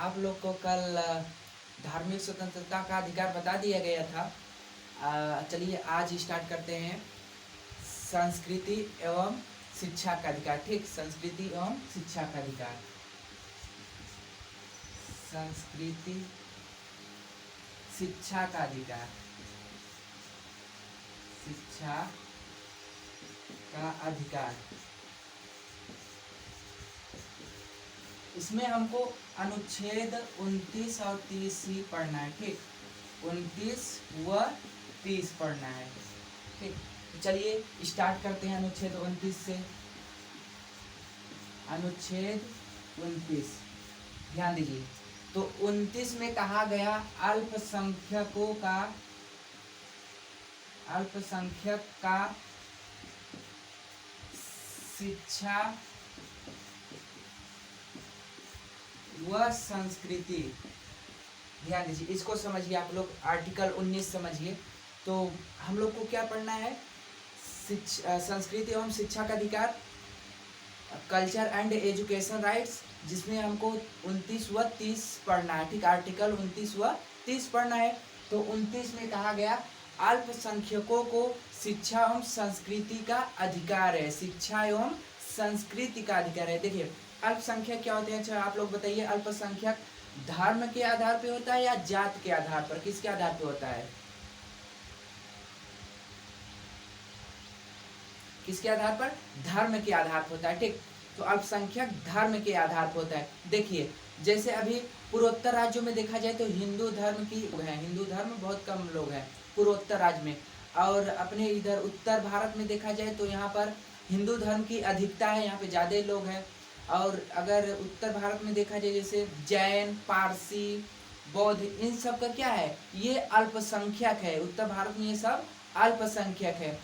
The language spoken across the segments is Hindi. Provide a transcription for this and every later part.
आप लोग को कल धार्मिक स्वतंत्रता का अधिकार बता दिया गया था। चलिए आज स्टार्ट करते हैं संस्कृति एवं शिक्षा का अधिकार। ठीक, संस्कृति एवं शिक्षा का अधिकार। संस्कृति शिक्षा का अधिकार, शिक्षा का अधिकार। इसमें हमको अनुच्छेद 29 और 30 ही पढ़ना है। ठीक, 29 व 30 पढ़ना है। ठीक, चलिए स्टार्ट करते हैं अनुच्छेद 29 से। अनुच्छेद 29 ध्यान दीजिए। तो 29 में कहा गया अल्पसंख्यक का शिक्षा व संस्कृति। ध्यान दीजिए, इसको समझिए आप लोग। आर्टिकल 19 समझिए। तो हम लोग को क्या पढ़ना है? संस्कृति एवं शिक्षा का अधिकार, कल्चर एंड एजुकेशन राइट्स, जिसमें हमको 29 व 30 पढ़ना है। ठीक, आर्टिकल 29 व 30 पढ़ना है। तो 29 में कहा गया अल्पसंख्यकों को शिक्षा एवं संस्कृति का अधिकार है। शिक्षा एवं संस्कृति का अधिकार है। देखिए, अल्पसंख्यक क्या होते हैं? अच्छा आप लोग बताइए, अल्पसंख्यक धर्म के आधार पे होता है या जात के आधार पर? किसके आधार पे होता है? किसके आधार पर? धर्म के आधार पर होता है। ठीक, तो अल्पसंख्यक धर्म के आधार पर होता है। देखिए, जैसे अभी पूर्वोत्तर राज्यों में देखा जाए तो हिंदू धर्म की है, हिंदू धर्म बहुत कम लोग हैं पूर्वोत्तर राज्य में। और अपने इधर उत्तर भारत में देखा जाए तो यहाँ पर हिंदू धर्म की अधिकता है, यहाँ पे ज़्यादा लोग हैं। और अगर उत्तर भारत में देखा जाए जैसे जैन, पारसी, बौद्ध, इन सब का क्या है? ये अल्पसंख्यक है। उत्तर भारत में ये सब अल्पसंख्यक है।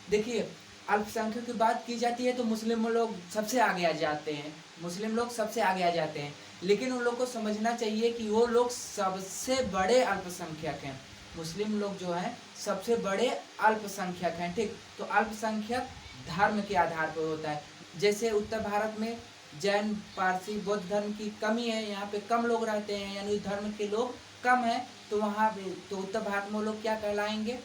देखिए, अल्पसंख्यक की बात की जाती है तो मुस्लिम लोग सबसे आगे आ जाते हैं। मुस्लिम लोग सबसे आगे आ जाते हैं, लेकिन उन लोग को समझना चाहिए कि वो लोग सबसे बड़े अल्पसंख्यक हैं। मुस्लिम लोग जो हैं सबसे बड़े अल्पसंख्यक हैं। ठीक, तो अल्पसंख्यक धर्म के आधार पर होता है। जैसे उत्तर भारत में जैन, पारसी, बौद्ध धर्म की कमी है, यहाँ पे कम लोग रहते हैं, यानी धर्म के लोग कम हैं, तो वहाँ पे तो उत्तर भारत में लोग क्या कहलाएंगे?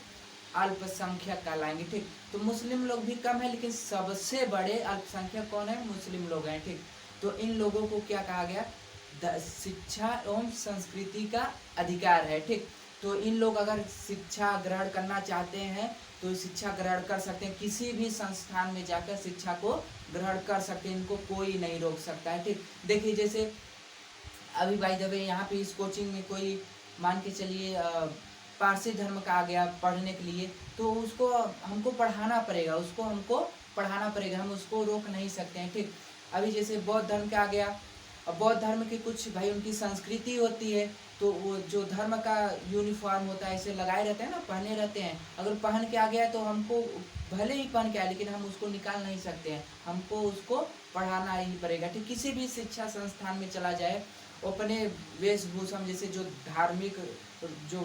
अल्पसंख्यक कहलाएंगे। ठीक, तो मुस्लिम लोग भी कम है, लेकिन सबसे बड़े अल्पसंख्यक कौन है? मुस्लिम लोग हैं। ठीक, तो इन लोगों को क्या कहा गया? शिक्षा एवं संस्कृति का अधिकार है। ठीक, तो इन लोग अगर शिक्षा ग्रहण करना चाहते हैं तो शिक्षा ग्रहण कर सकते हैं, किसी भी संस्थान में जाकर शिक्षा को ग्रहण कर सकते हैं, इनको कोई नहीं रोक सकता है। ठीक, देखिए जैसे अभी बाय द वे यहाँ पे इस कोचिंग में कोई मान के चलिए पारसी धर्म का आ गया पढ़ने के लिए, तो उसको हमको पढ़ाना पड़ेगा, उसको हमको पढ़ाना पड़ेगा, हम उसको रोक नहीं सकते हैं। ठीक, अभी जैसे बौद्ध धर्म का आ गया, अब बौद्ध धर्म की कुछ भाई उनकी संस्कृति होती है, तो वो जो धर्म का यूनिफॉर्म होता है ऐसे लगाए रहते हैं ना, पहने रहते हैं। अगर पहन के आ गया तो हमको भले ही पहन के आए, लेकिन हम उसको निकाल नहीं सकते हैं, हमको उसको पढ़ाना ही पड़ेगा। ठीक, किसी भी शिक्षा संस्थान में चला जाए, अपने वेशभूषा में, जैसे जो धार्मिक जो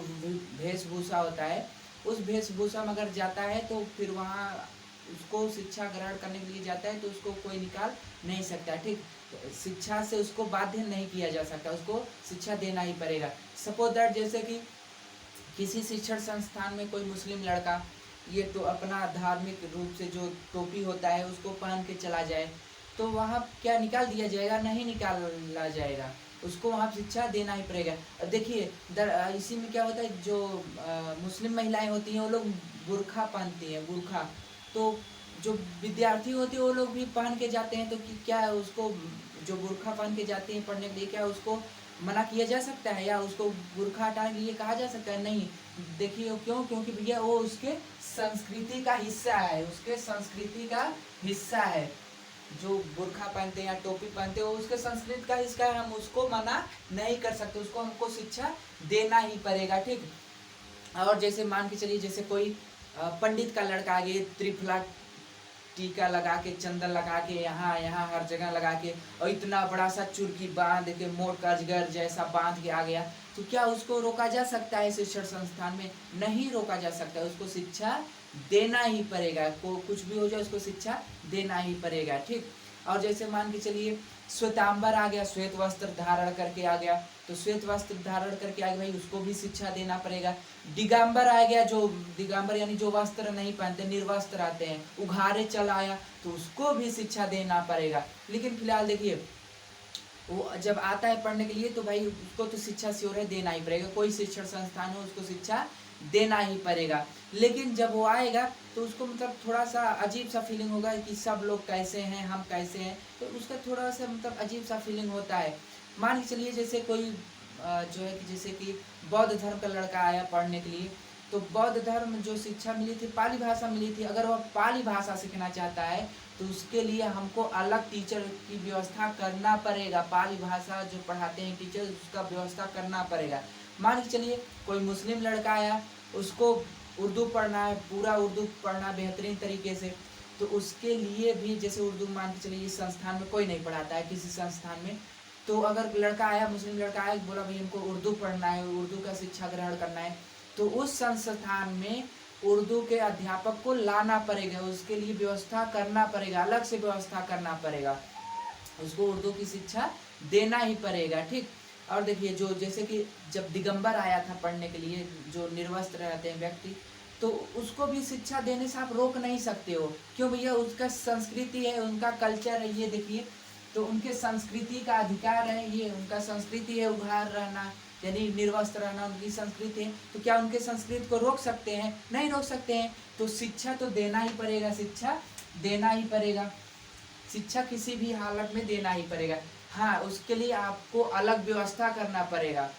वेशभूषा होता है उस वेशभूषा में अगर जाता है तो फिर वहाँ उसको शिक्षा ग्रहण करने के लिए जाता है तो उसको कोई निकाल नहीं सकता। ठीक, शिक्षा से उसको बाध्य नहीं किया जा सकता, उसको शिक्षा देना ही पड़ेगा। सपोज दैट जैसे कि किसी शिक्षण संस्थान में कोई मुस्लिम लड़का ये तो अपना धार्मिक रूप से जो टोपी होता है उसको पहन के चला जाए, तो वहाँ क्या निकाल दिया जाएगा? नहीं निकाला जाएगा, उसको वहाँ शिक्षा देना ही पड़ेगा। अब देखिए इसी में क्या होता है, जो मुस्लिम महिलाएं होती हैं वो लोग बुर्खा पहनती हैं, बुर्खा। तो जो विद्यार्थी होते हैं वो लोग भी पहन के जाते हैं, तो क्या उसको जो बुर्खा पहन के जाते हैं पढ़ने के लिए, क्या उसको मना किया जा सकता है या उसको बुर्खा हटाने के लिए कहा जा सकता है? नहीं। देखिए क्यों? क्योंकि भैया वो उसके संस्कृति का हिस्सा है, उसके संस्कृति का हिस्सा है। जो बुर्खा पहनते हैं या टोपी पहनते हैं वो उसके संस्कृति का हिस्सा है, हम उसको मना नहीं कर सकते, उसको हमको शिक्षा देना ही पड़ेगा। ठीक, और जैसे मान के चलिए जैसे कोई पंडित का लड़का आगे त्रिफला टीका लगा के, चंदन लगा के, यहाँ यहाँ हर जगह लगा के, और इतना बड़ा सा चुरकी बांध के, मोट अजगर जैसा बांध के आ गया, तो क्या उसको रोका जा सकता है? शिक्षण संस्थान में नहीं रोका जा सकता, उसको शिक्षा देना ही पड़ेगा। को कुछ भी हो जाए उसको शिक्षा देना ही पड़ेगा। ठीक, और जैसे मान के चलिए श्वेतांबर आ गया, श्वेत वस्त्र धारण करके आ गया, तो श्वेत वस्त्र धारण करके आ गया भाई, उसको भी शिक्षा देना पड़ेगा। दिगंबर आ गया, जो दिगंबर यानी जो वस्त्र नहीं पहनते, निर्वस्त्र आते हैं, उघारे चल आया, तो उसको भी शिक्षा देना पड़ेगा। लेकिन फिलहाल देखिए, वो जब आता है पढ़ने के लिए तो भाई उसको तो शिक्षा श्योर है देना ही पड़ेगा, कोई शिक्षण संस्थान हो उसको शिक्षा देना ही पड़ेगा। लेकिन जब वो आएगा तो उसको मतलब थोड़ा सा अजीब सा फीलिंग होगा कि सब लोग कैसे हैं, हम कैसे हैं, तो उसका थोड़ा सा मतलब अजीब सा फीलिंग होता है। मान के चलिए जैसे कोई जो है कि जैसे कि बौद्ध धर्म का लड़का आया पढ़ने के लिए, तो बौद्ध धर्म जो शिक्षा मिली थी पाली भाषा मिली थी, अगर वह पाली भाषा सीखना चाहता है तो उसके लिए हमको अलग टीचर की व्यवस्था करना पड़ेगा। पाली भाषा जो पढ़ाते हैं टीचर, उसका व्यवस्था करना पड़ेगा। मान के चलिए कोई मुस्लिम लड़का आया, उसको उर्दू पढ़ना है, पूरा उर्दू पढ़ना बेहतरीन तरीके से, तो उसके लिए भी जैसे उर्दू मान के चलिए इस संस्थान में कोई नहीं पढ़ाता है किसी संस्थान में, तो अगर लड़का आया, मुस्लिम लड़का आया, बोला भाई हमको उर्दू पढ़ना है, उर्दू का शिक्षा ग्रहण करना है, तो उस संस्थान में उर्दू के अध्यापक को लाना पड़ेगा, उसके लिए व्यवस्था करना पड़ेगा, अलग से व्यवस्था करना पड़ेगा, उसको उर्दू की शिक्षा देना ही पड़ेगा। ठीक। और देखिए जो जैसे कि जब दिगंबर आया था पढ़ने के लिए, जो निर्वस्त्र रहते हैं व्यक्ति, तो उसको भी शिक्षा देने से आप रोक नहीं सकते हो, क्यों भैया, उसका संस्कृति है, उनका कल्चर है, ये देखिए, तो उनके संस्कृति का अधिकार है, ये उनका संस्कृति है, उघार रहना यानी निर्वस्त्र रहना उनकी संस्कृति है, तो क्या उनके संस्कृति को रोक सकते हैं? नहीं रोक सकते हैं। तो शिक्षा तो देना ही पड़ेगा, शिक्षा देना ही पड़ेगा, शिक्षा किसी भी हालत में देना ही पड़ेगा। हाँ, उसके लिए आपको अलग व्यवस्था करना पड़ेगा,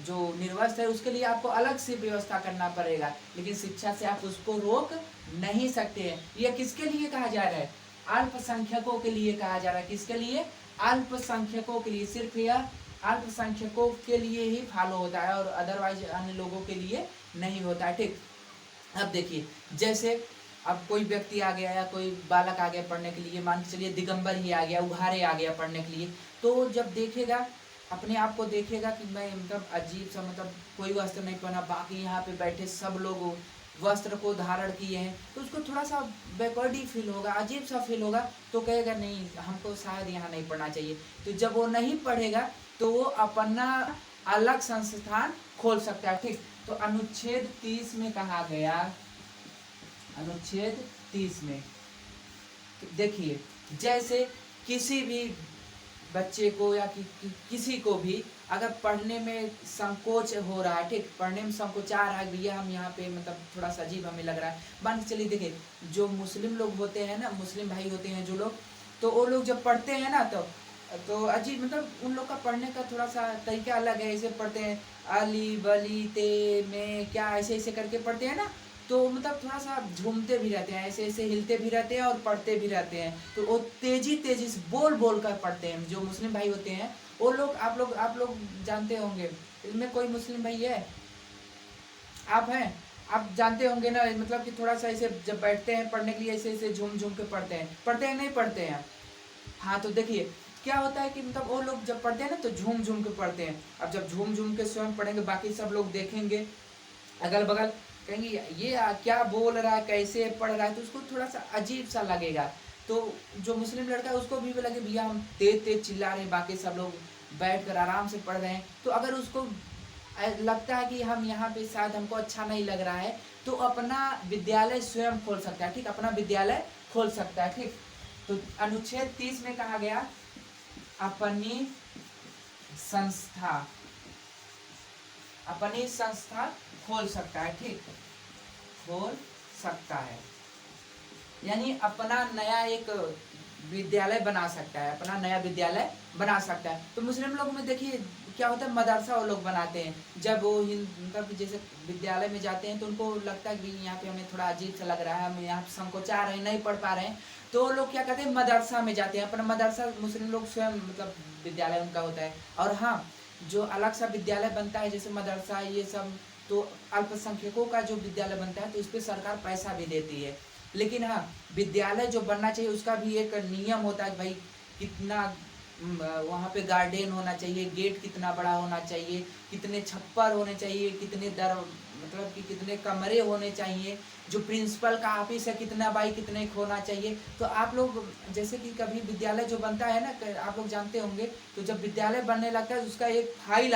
जो निर्वस्त्र है उसके लिए आपको अलग से व्यवस्था करना पड़ेगा, लेकिन शिक्षा से आप उसको रोक नहीं सकते हैं। यह किसके लिए कहा जा रहा है? अल्पसंख्यकों के लिए कहा जा रहा है। किसके लिए? अल्पसंख्यकों के लिए। सिर्फ यह अल्पसंख्यकों के लिए ही फॉलो होता है और अदरवाइज अन्य लोगों के लिए नहीं होता है। ठीक। अब देखिए, जैसे अब कोई व्यक्ति आ गया या कोई बालक आ गया पढ़ने के लिए, मान के चलिए दिगंबर ही आ गया, उघारे आ गया पढ़ने के लिए, तो जब देखेगा, अपने आप को देखेगा कि मैं मतलब अजीब सा, मतलब कोई वस्त्र नहीं पहना, बाकी यहाँ पे बैठे सब लोग वस्त्र को धारण किए हैं, तो उसको थोड़ा सा बैकवर्ड ही फील होगा, अजीब सा फील होगा, तो कहेगा नहीं, हमको शायद यहाँ नहीं पढ़ना चाहिए। तो जब वो नहीं पढ़ेगा तो वो अपना अलग संस्थान खोल सकता है। ठीक। तो अनुच्छेद 30 में कहा गया, अनुच्छेद 30 में देखिए, जैसे किसी भी बच्चे को या किसी को भी अगर पढ़ने में संकोच हो रहा है, ठीक, पढ़ने में संकोचा रहा है, भैया हम यहाँ पे मतलब थोड़ा सा अजीब हमें लग रहा है, मान के चलिए देखिए, जो मुस्लिम लोग होते हैं ना, मुस्लिम भाई होते हैं जो लोग, तो वो लोग जब पढ़ते हैं ना तो अजीब, मतलब उन लोग का पढ़ने का थोड़ा सा तरीका अलग है। ऐसे पढ़ते हैं, अली बली ते में क्या, ऐसे ऐसे करके पढ़ते हैं ना, तो मतलब थोड़ा सा झूमते भी रहते हैं, ऐसे ऐसे हिलते भी रहते हैं और पढ़ते भी रहते हैं, तो वो तेजी तेजी से बोल बोल कर पढ़ते हैं। जो मुस्लिम भाई होते हैं वो लोग, आप लोग जानते होंगे, इसमें कोई मुस्लिम भाई है? आप हैं, आप जानते होंगे ना, मतलब कि थोड़ा सा ऐसे जब बैठते हैं पढ़ने के लिए ऐसे ऐसे झूम झूम के पढ़ते हैं, नहीं पढ़ते हैं? हाँ, तो देखिए क्या होता है कि मतलब वो लोग जब पढ़ते हैं ना तो झूम झूम के पढ़ते हैं। अब जब झूम झूम के स्वयं पढ़ेंगे, बाकी सब लोग देखेंगे अगल बगल, कहेंगे ये क्या बोल रहा है, कैसे पढ़ रहा है, तो उसको थोड़ा सा अजीब सा लगेगा। तो जो मुस्लिम लड़का है उसको भी लगे भैया हम तेज तेज चिल्ला रहे हैं, बाकी सब लोग बैठ कर आराम से पढ़ रहे हैं, तो अगर उसको लगता है कि हम यहाँ पे शायद हमको अच्छा नहीं लग रहा है, तो अपना विद्यालय स्वयं खोल सकता है। ठीक, अपना विद्यालय खोल सकता है। ठीक। तो अनुच्छेद 30 में कहा गया अपनी संस्था खोल सकता है। ठीक, खोल सकता है, यानी अपना नया एक विद्यालय बना सकता है, अपना नया विद्यालय बना सकता है। तो मुस्लिम लोग में देखिए क्या होता है, मदरसा वो लोग बनाते हैं, जब वो मतलब जैसे विद्यालय में जाते हैं तो उनको लगता है कि यहाँ पे हमें थोड़ा अजीब सा लग रहा है, हम यहाँ पे संकोचा रहे हैं, नहीं पढ़ पा रहे हैं, तो वो लोग क्या करते हैं, मदरसा में जाते हैं। अपना मदरसा मुस्लिम लोग स्वयं मतलब विद्यालय उनका होता है। और हाँ, जो अलग सा विद्यालय बनता है जैसे मदरसा ये सब, तो अल्पसंख्यकों का जो विद्यालय बनता है तो उस पर सरकार पैसा भी देती है। लेकिन हाँ, विद्यालय जो बनना चाहिए उसका भी एक नियम होता है, भाई कितना वहाँ पे गार्डन होना चाहिए, गेट कितना बड़ा होना चाहिए, कितने छप्पर होने चाहिए, कितने दर मतलब कि कितने कमरे होने चाहिए, जो प्रिंसिपल का ऑफिस है कितना बाई कितने होना चाहिए। तो आप लोग जैसे कि कभी विद्यालय जो बनता है ना, आप लोग जानते होंगे, तो जब विद्यालय बनने लगता है उसका एक फाइल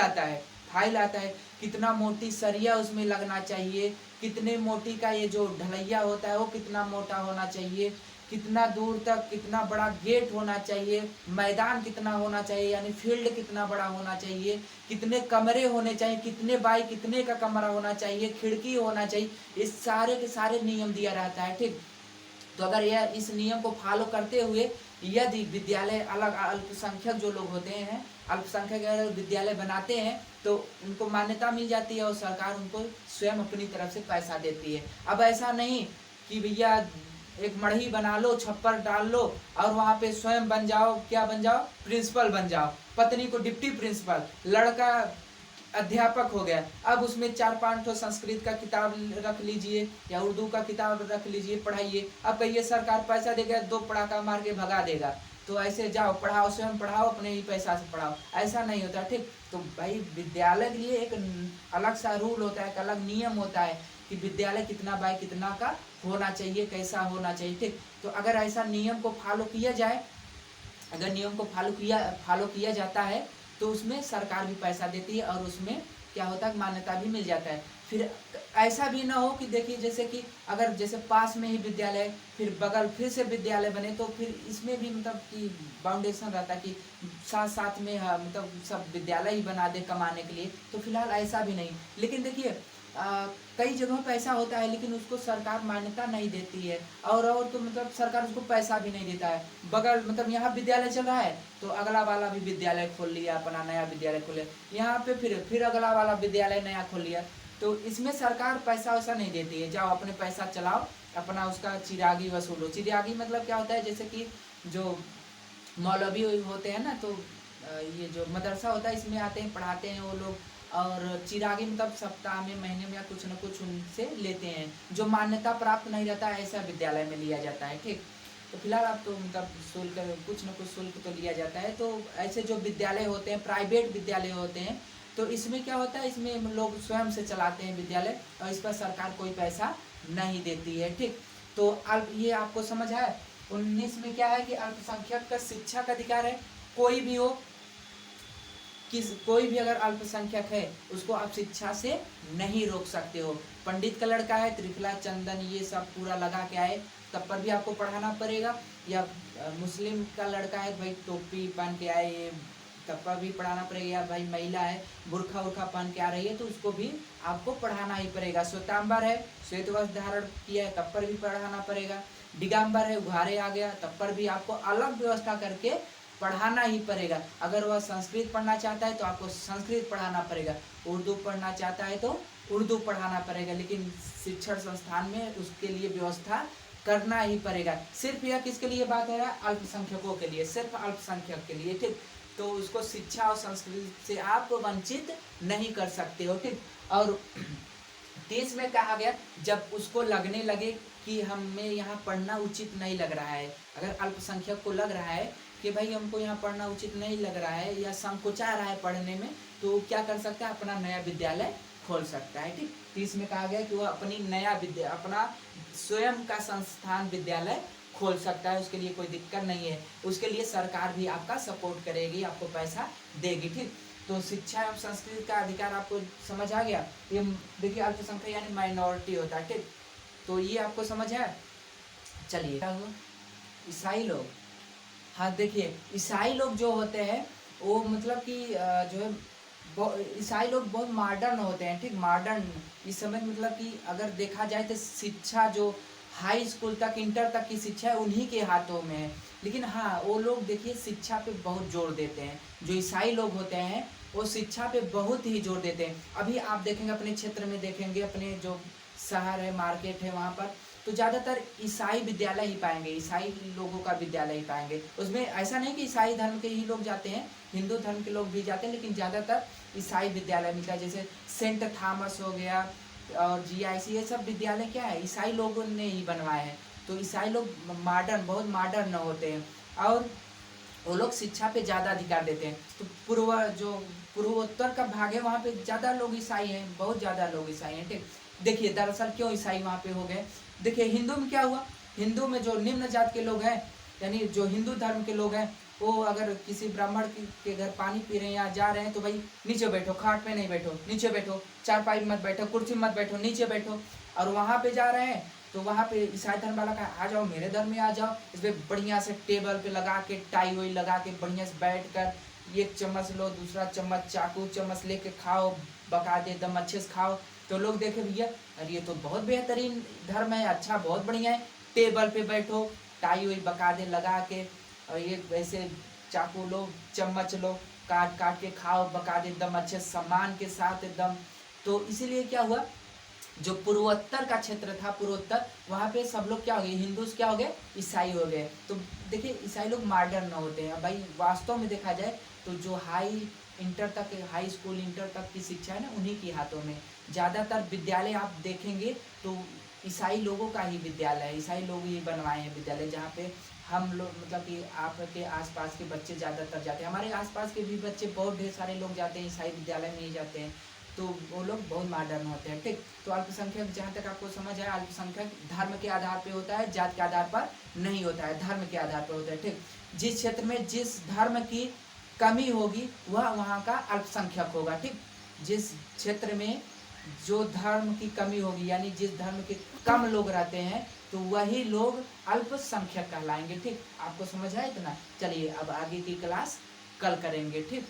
आता है, कितना मोटी सरिया उसमें लगना चाहिए, कितने मोटी का ये जो ढलैया होता है वो कितना मोटा होना चाहिए, कितना दूर तक कितना बड़ा गेट होना चाहिए, मैदान कितना होना चाहिए, यानी फील्ड कितना बड़ा होना चाहिए, कितने कमरे होने चाहिए, कितने बाई कितने का कमरा होना चाहिए, खिड़की होना चाहिए, इस सारे के सारे नियम दिया रहता है। ठीक, तो अगर यह इस नियम को फॉलो करते हुए यदि विद्यालय अलग अल्पसंख्यक जो लोग होते हैं, अल्पसंख्यक अगर विद्यालय बनाते हैं तो उनको मान्यता मिल जाती है और सरकार उनको स्वयं अपनी तरफ से पैसा देती है। अब ऐसा नहीं कि भैया एक मढ़ी बना लो, छप्पर डाल लो और वहाँ पे स्वयं बन जाओ, क्या बन जाओ, प्रिंसिपल बन जाओ, पत्नी को डिप्टी प्रिंसिपल, लड़का अध्यापक हो गया। अब उसमें 4-5 ठो संस्कृत का किताब रख लीजिए या उर्दू का किताब रख लीजिए, पढ़ाइए। अब कहिए सरकार पैसा देगा, 2 पड़ाका मार के भगा देगा, तो ऐसे जाओ पढ़ाओ, स्वयं पढ़ाओ, अपने ही पैसा से पढ़ाओ, ऐसा नहीं होता। ठीक, तो भाई विद्यालय के लिए एक अलग सा रूल होता है, एक अलग नियम होता है कि विद्यालय कितना बाई कितना का होना चाहिए, कैसा होना चाहिए। ठीक, तो अगर ऐसा नियम को फॉलो किया जाए, अगर नियम को फॉलो किया जाता है तो उसमें सरकार भी पैसा देती है और उसमें क्या होता है, मान्यता भी मिल जाता है। फिर ऐसा भी ना हो कि देखिए जैसे कि अगर जैसे पास में ही विद्यालय फिर बगल फिर से विद्यालय बने, तो फिर इसमें भी मतलब कि बाउंडेशन रहता है कि साथ साथ में मतलब सब विद्यालय ही बना दे कमाने के लिए। तो फिलहाल ऐसा भी नहीं, लेकिन देखिए कई जगहों पे ऐसा होता है लेकिन उसको सरकार मान्यता नहीं देती है, और तो मतलब सरकार उसको पैसा भी नहीं देता है। बगल मतलब यहाँ विद्यालय चल रहा है तो अगला वाला भी विद्यालय खोल लिया, अपना नया विद्यालय खोले, यहाँ पे फिर अगला वाला विद्यालय नया खोल लिया। तो इसमें सरकार पैसा वैसा नहीं देती है, जाओ अपने पैसा चलाओ, अपना उसका चिरागी वसूलो। चिरागी मतलब क्या होता है, जैसे कि जो मौलवी होते हैं ना, तो ये जो मदरसा होता है इसमें आते हैं, पढ़ाते हैं वो लोग, और चिरागी मतलब सप्ताह में महीने में या कुछ न कुछ उनसे लेते हैं। जो मान्यता प्राप्त नहीं रहता है ऐसा विद्यालय में लिया जाता है। ठीक, तो फिलहाल आप तो मतलब शुल्क कुछ न कुछ शुल्क तो लिया जाता है। तो ऐसे जो विद्यालय होते हैं, प्राइवेट विद्यालय होते हैं, तो इसमें क्या होता है, इसमें लोग स्वयं से चलाते हैं विद्यालय और इस पर सरकार कोई पैसा नहीं देती है। ठीक, तो ये आपको समझ है। 19 में क्या है कि अल्पसंख्यक का शिक्षा का अधिकार है, कोई भी हो, कोई भी अगर अल्पसंख्यक है उसको आप शिक्षा से नहीं रोक सकते हो। पंडित का लड़का है, त्रिफला चंदन ये सब पूरा लगा के आए तब पर भी आपको पढ़ाना पड़ेगा, या मुस्लिम का लड़का है भाई टोपी पहन के आए ये तब पर भी पढ़ाना पड़ेगा, या भाई महिला है बुरखा उर्खा पहन के आ रही है तो उसको भी आपको पढ़ाना ही पड़ेगा। श्वेतांबर है, श्वेत वस्त्र धारण किया है तब पर भी पढ़ाना पड़ेगा। दिगंबर है, उघारे आ गया तब पर भी आपको अलग व्यवस्था करके पढ़ाना ही पड़ेगा। अगर वह संस्कृत पढ़ना चाहता है तो आपको संस्कृत पढ़ाना पड़ेगा, उर्दू पढ़ना चाहता है तो उर्दू पढ़ाना पड़ेगा, लेकिन शिक्षण संस्थान में उसके लिए व्यवस्था करना ही पड़ेगा। सिर्फ यह किसके लिए बात है, अल्पसंख्यकों के लिए, सिर्फ अल्पसंख्यक के लिए। ठीक, तो उसको शिक्षा और संस्कृति से आप वंचित नहीं कर सकते हो। ठीक, और 30 में कहा गया जब उसको लगने लगे कि हमें यहाँ पढ़ना उचित नहीं लग रहा है, अगर अल्पसंख्यक को लग रहा है कि भाई हमको यहाँ पढ़ना उचित नहीं लग रहा है या संकोचा रहा है पढ़ने में, तो क्या कर सकता है, अपना नया विद्यालय खोल सकता है। ठीक, 30 में कहा गया कि वह अपना स्वयं का संस्थान विद्यालय खोल सकता है, उसके लिए कोई दिक्कत नहीं है, उसके लिए सरकार भी आपका सपोर्ट करेगी, आपको पैसा देगी। ठीक, तो शिक्षा एवं संस्कृति का अधिकार आपको समझ आ गया। ये देखिए अल्पसंख्यक यानी माइनॉरिटी होता है। ठीक, तो ये आपको समझ है। चलिए क्या हुआ, ईसाई लोग, हाँ देखिए ईसाई लोग जो होते हैं वो मतलब कि जो है ईसाई लोग बहुत मॉडर्न होते हैं। ठीक, मॉडर्न इस समय मतलब कि अगर देखा जाए तो शिक्षा जो हाई स्कूल तक इंटर तक की शिक्षा है उन्हीं के हाथों में है, लेकिन हाँ वो लोग देखिए शिक्षा पे बहुत जोर देते हैं। जो ईसाई लोग होते हैं वो शिक्षा पे बहुत ही जोर देते हैं। अभी आप देखेंगे अपने क्षेत्र में, देखेंगे अपने जो शहर है मार्केट है वहाँ पर, तो ज़्यादातर ईसाई विद्यालय ही पाएंगे, ईसाई लोगों का विद्यालय ही पाएंगे। उसमें ऐसा नहीं कि ईसाई धर्म के ही लोग जाते हैं, हिंदू धर्म के लोग भी जाते हैं, लेकिन ज़्यादातर ईसाई विद्यालय मिलता है। जैसे सेंट थॉमस हो गया और GIC, ये सब विद्यालय क्या है, ईसाई लोगों ने ही बनवाए हैं। तो ईसाई लोग मॉडर्न बहुत मॉडर्न होते हैं और वो लोग शिक्षा पे ज़्यादा अधिकार देते हैं। तो पूर्वोत्तर का भाग है, वहाँ पे ज़्यादा लोग ईसाई हैं, बहुत ज़्यादा लोग ईसाई हैं। ठीक, देखिए दरअसल क्यों ईसाई वहाँ पे हो गए। देखिए हिंदू में क्या हुआ, हिंदू में जो निम्न जात के लोग हैं, यानी जो हिंदू धर्म के लोग हैं, वो अगर किसी ब्राह्मण के घर पानी पी रहे हैं या जा रहे हैं तो भाई नीचे बैठो, खाट पे नहीं बैठो, नीचे बैठो, चारपाई मत बैठो, कुर्सी मत बैठो, नीचे बैठो। और वहाँ पे जा रहे हैं तो वहाँ पे ईसाई धर्म वाला का आ जाओ मेरे धर्म में आ जाओ, इस पर बढ़िया से टेबल पे लगा के टाई वाई लगा के बढ़िया से बैठ कर एक चम्मच लो, दूसरा चम्मच चाकू चम्मच लेके खाओ, बका दे एकदम अच्छे से खाओ। तो लोग देखे भैया अरे ये तो बहुत बेहतरीन धर्म है, अच्छा बहुत बढ़िया है, टेबल पे बैठो, टाई वाई बका दे लगा के, और ये वैसे चाकू लो, चम्मच लो, काट काट के खाओ, बका दे एकदम अच्छे सम्मान के साथ एकदम। तो इसीलिए क्या हुआ, जो पूर्वोत्तर का क्षेत्र था, पूर्वोत्तर, वहाँ पे सब लोग क्या हो गए, हिंदूज क्या हो गए, ईसाई हो गए। तो देखिए ईसाई लोग मॉडर्न होते हैं भाई, वास्तव में देखा जाए तो जो हाई स्कूल इंटर तक की शिक्षा है ना, उन्हीं के हाथों में। ज़्यादातर विद्यालय आप देखेंगे तो ईसाई लोगों का ही विद्यालय है, ईसाई लोग ही बनवाए हैं विद्यालय, जहाँ पे हम लोग मतलब कि आपके आसपास के बच्चे ज़्यादातर जाते हैं, हमारे आसपास के भी बच्चे बहुत ढेर सारे लोग जाते हैं ईसाई विद्यालय में ही जाते हैं। तो वो लोग बहुत मॉडर्न होते हैं। ठीक, तो अल्पसंख्यक जहाँ तक आपको समझ आया, अल्पसंख्यक धर्म के आधार पे होता है, जात के आधार पर नहीं होता है, धर्म के आधार पर होता है। ठीक, जिस क्षेत्र में जिस धर्म की कमी होगी वह वहाँ का अल्पसंख्यक होगा। ठीक, जिस क्षेत्र में जो धर्म की कमी होगी, यानी जिस धर्म के कम लोग रहते हैं, तो वही लोग अल्पसंख्यक कहलाएंगे। ठीक, आपको समझ आया इतना। चलिए अब आगे की क्लास कल करेंगे। ठीक।